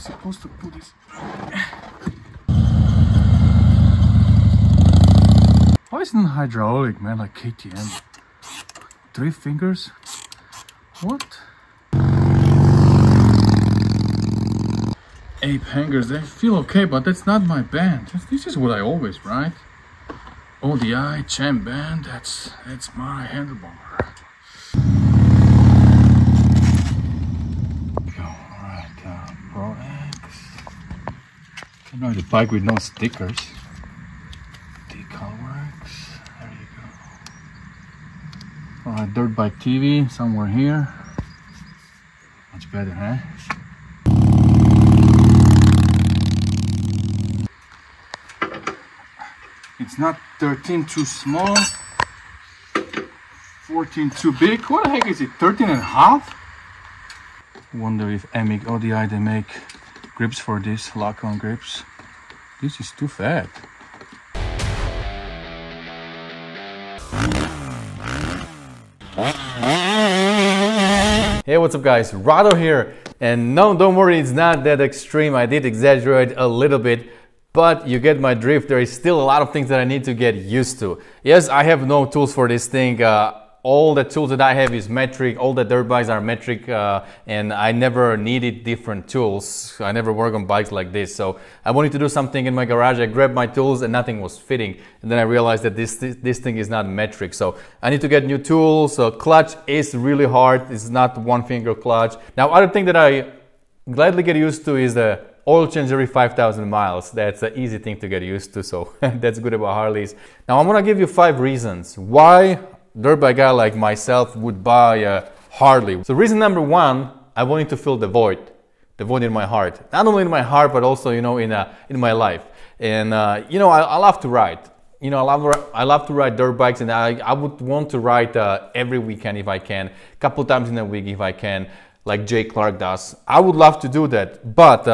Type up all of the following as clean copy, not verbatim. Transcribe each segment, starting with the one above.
supposed to put this? Why isn't it hydraulic, man, like KTM? 3 fingers? What? 8 hangers, they feel okay, but that's not my band. This is what I always ride. ODI, Champ band, that's my handlebar. Alright, Pro X. Can ride the bike with no stickers. Decal Works, there you go. Alright, Dirt Bike TV, somewhere here. Much better, huh? It's not 13 too small, 14 too big. What the heck is it, 13 and a half? Wonder if Amic ODI they make grips for this, lock-on grips. This is too fat. Hey, what's up guys, Rado here. And no, don't worry, it's not that extreme. I did exaggerate a little bit, but you get my drift. There is still a lot of things that I need to get used to. Yes, I have no tools for this thing. All the tools that I have is metric. All the dirt bikes are metric, and I never needed different tools. I never work on bikes like this. So I wanted to do something in my garage. I grabbed my tools and nothing was fitting. And then I realized that this thing is not metric. So I need to get new tools. So clutch is really hard. It's not one finger clutch. Now, other thing that I gladly get used to is the oil change every 5,000 miles. That's an easy thing to get used to. So that's good about Harleys. Now I'm gonna give you 5 reasons why dirt bike guy like myself would buy a Harley. So reason number 1, I wanted to fill the void in my heart. Not only in my heart, but also, you know, in my life. And you know, I love to ride. You know, I love to ride dirt bikes, and I would want to ride every weekend if I can, a couple times in a week if I can, like Jay Clark does. I would love to do that, but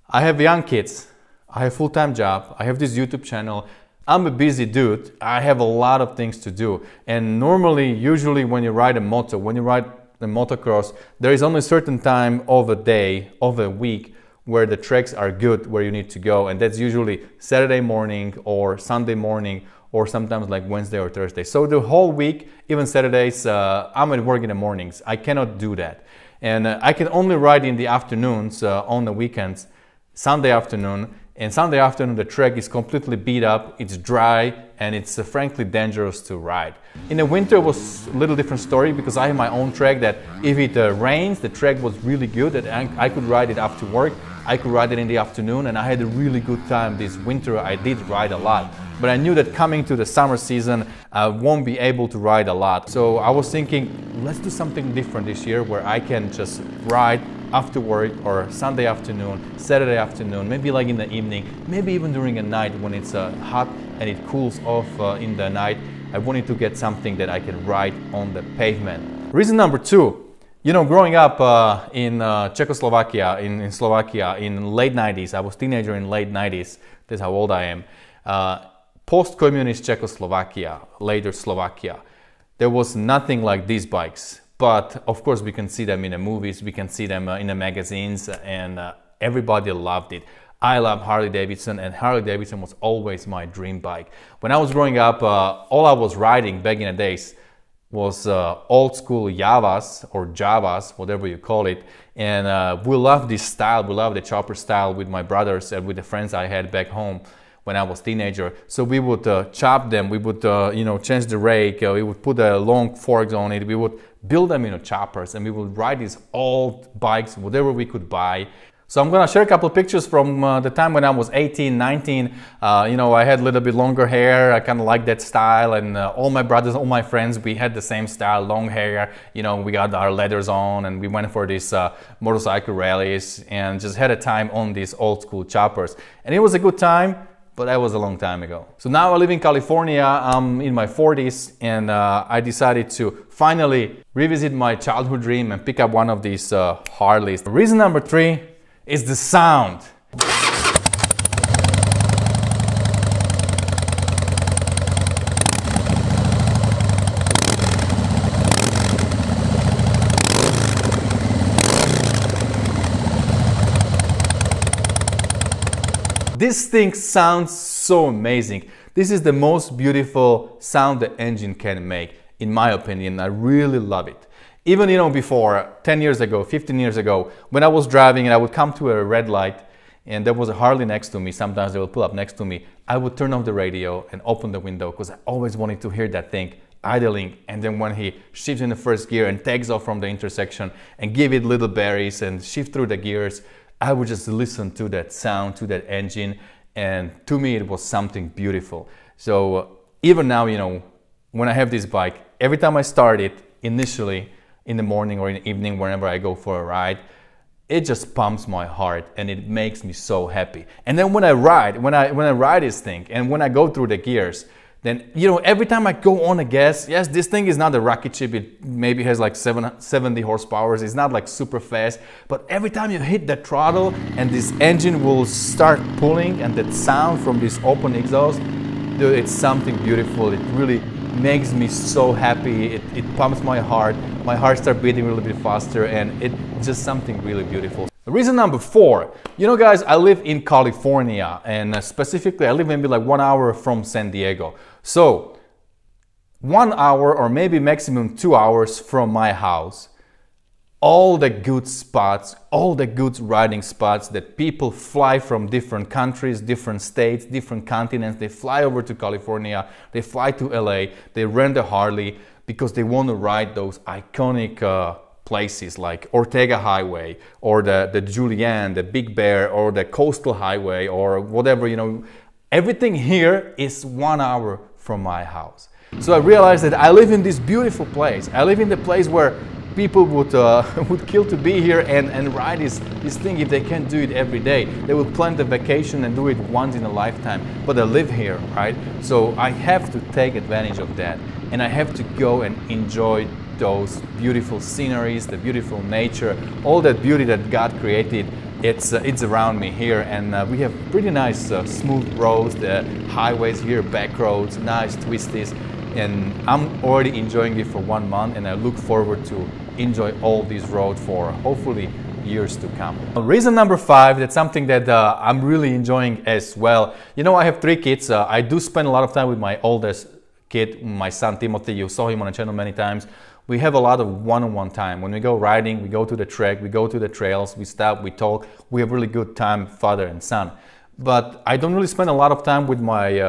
I have young kids. I have a full-time job. I have this YouTube channel. I'm a busy dude. I have a lot of things to do. And usually when you ride a moto, when you ride the motocross, there is only a certain time of a day, of a week, where the tracks are good, where you need to go. And that's usually Saturday morning or Sunday morning, or sometimes like Wednesday or Thursday. So the whole week, even Saturdays, I'm at work in the mornings. I cannot do that. And I can only ride in the afternoons on the weekends, Sunday afternoon. And Sunday afternoon the track is completely beat up, it's dry, and it's frankly dangerous to ride. In the winter it was a little different story, because I have my own track that if it rains, the track was really good, and I could ride it after work, I could ride it in the afternoon, and I had a really good time this winter. I did ride a lot. But I knew that coming to the summer season, I won't be able to ride a lot. So I was thinking, let's do something different this year where I can just ride after work or Sunday afternoon, Saturday afternoon, maybe like in the evening, maybe even during a night when it's hot and it cools off in the night. I wanted to get something that I can ride on the pavement. Reason number 2, you know, growing up in Czechoslovakia, in Slovakia in late 90s, I was a teenager in late 90s, that's how old I am. Post-communist Czechoslovakia, later Slovakia, there was nothing like these bikes. But of course we can see them in the movies, we can see them in the magazines, and everybody loved it. I love Harley Davidson, and Harley Davidson was always my dream bike. When I was growing up, all I was riding back in the days was old school Javas or Javas, whatever you call it. And we loved this style, we loved the chopper style with my brothers and with the friends I had back home when I was a teenager. So we would chop them, we would you know, change the rake, we would put long forks on it, we would build them in choppers, and we would ride these old bikes, whatever we could buy. So I'm gonna share a couple of pictures from the time when I was 18, 19. You know, I had a little bit longer hair, I kind of liked that style, and all my brothers, all my friends, we had the same style, long hair. You know, we got our leathers on, and we went for these motorcycle rallies, and just had a time on these old school choppers. And it was a good time, but that was a long time ago. So now I live in California, I'm in my 40s, and I decided to finally revisit my childhood dream and pick up one of these Harleys. Reason number 3 is the sound. this thing sounds so amazing. This is the most beautiful sound the engine can make, in my opinion. I really love it. Even, you know, before, 10 years ago, 15 years ago, when I was driving and I would come to a red light and there was a Harley next to me, sometimes they would pull up next to me, I would turn off the radio and open the window because I always wanted to hear that thing idling. And then when he shifts in the first gear and takes off from the intersection and give it little berries and shift through the gears, I would just listen to that sound, to that engine, and to me it was something beautiful. So even now, you know, when I have this bike, every time I start it, initially in the morning or in the evening, whenever I go for a ride, it just pumps my heart and it makes me so happy. And then when I ride this thing and when I go through the gears, then, you know, every time I go on a gas, yes, this thing is not a rocket ship. It maybe has like 70 horsepower. It's not like super fast. But every time you hit the throttle and this engine will start pulling and that sound from this open exhaust, dude, it's something beautiful. It really makes me so happy. It pumps my heart. My heart starts beating a little bit faster and it's just something really beautiful. Reason number 4, you know guys, I live in California and specifically I live maybe like 1 hour from San Diego. So 1 hour or maybe maximum 2 hours from my house, all the good spots, all the good riding spots that people fly from different countries, different states, different continents, they fly over to California, they fly to LA, they rent a Harley because they want to ride those iconic places like Ortega Highway or the Julian, the Big Bear or the Coastal Highway or whatever, you know. Everything here is 1 hour from my house. So I realized that I live in this beautiful place. I live in the place where people would kill to be here and ride this thing if they can't do it every day. They would plan the vacation and do it once in a lifetime, but I live here, right? So I have to take advantage of that and I have to go and enjoy those beautiful sceneries, the beautiful nature, all that beauty that God created. It's around me here, and we have pretty nice smooth roads, the highways here, back roads, nice twisties, and I'm already enjoying it for 1 month, and I look forward to enjoy all these roads for hopefully years to come. Reason number 5, that's something that I'm really enjoying as well. You know, I have 3 kids. I do spend a lot of time with my oldest kid, my son Timothy. You saw him on the channel many times. We have a lot of one-on-one time. When we go riding, we go to the track, we go to the trails, we stop, we talk. We have really good time, father and son. But I don't really spend a lot of time with my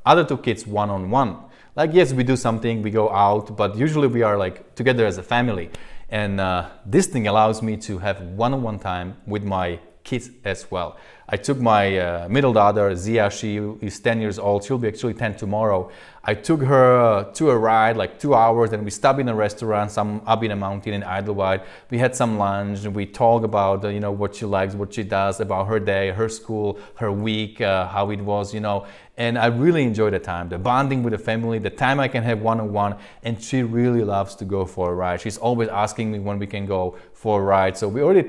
other 2 kids one-on-one. Like, yes, we do something, we go out, but usually we are like together as a family. And this thing allows me to have one-on-one time with my kids as well. I took my middle daughter, Zia, she is 10 years old, she'll be actually 10 tomorrow. I took her to a ride, like 2 hours, and we stopped in a restaurant, up in a mountain in Idlewild. We had some lunch, and we talked about, you know, what she likes, what she does, about her day, her school, her week, how it was, you know. And I really enjoy the time, the bonding with the family, the time I can have one-on-one, and she really loves to go for a ride. She's always asking me when we can go for a ride. So we already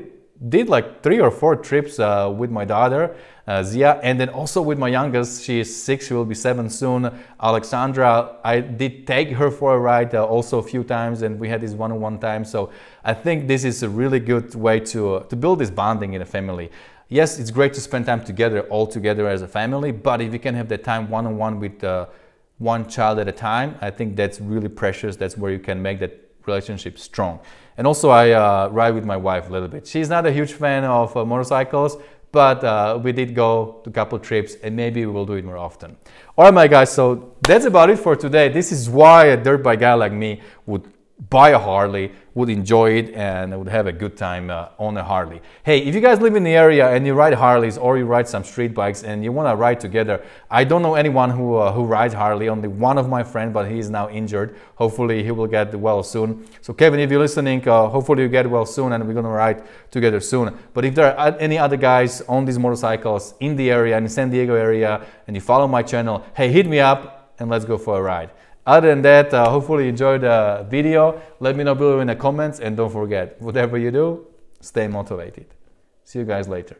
did like 3 or 4 trips with my daughter, Zia, and then also with my youngest. She is 6, she will be 7 soon, Alexandra. I did take her for a ride also a few times, and we had this one-on-one time. So I think this is a really good way to build this bonding in a family. Yes, it's great to spend time together, all together as a family, but if you can have that time one-on-one with one child at a time, I think that's really precious. That's where you can make that relationship strong. And also I ride with my wife a little bit. She's not a huge fan of motorcycles, but we did go to a couple trips and maybe we will do it more often. All right, my guys, so that's about it for today. This is why a dirt bike guy like me would buy a Harley, would enjoy it, and would have a good time on a Harley. Hey, if you guys live in the area and you ride Harleys or you ride some street bikes and you want to ride together, I don't know anyone who rides Harley, only one of my friends, but he is now injured. Hopefully he will get well soon. So Kevin, if you're listening, hopefully you get well soon and we're going to ride together soon. But if there are any other guys on these motorcycles in the area, in the San Diego area, and you follow my channel, hey, hit me up and let's go for a ride. Other than that, hopefully you enjoyed the video. Let me know below in the comments, and don't forget, whatever you do, stay motivated. See you guys later.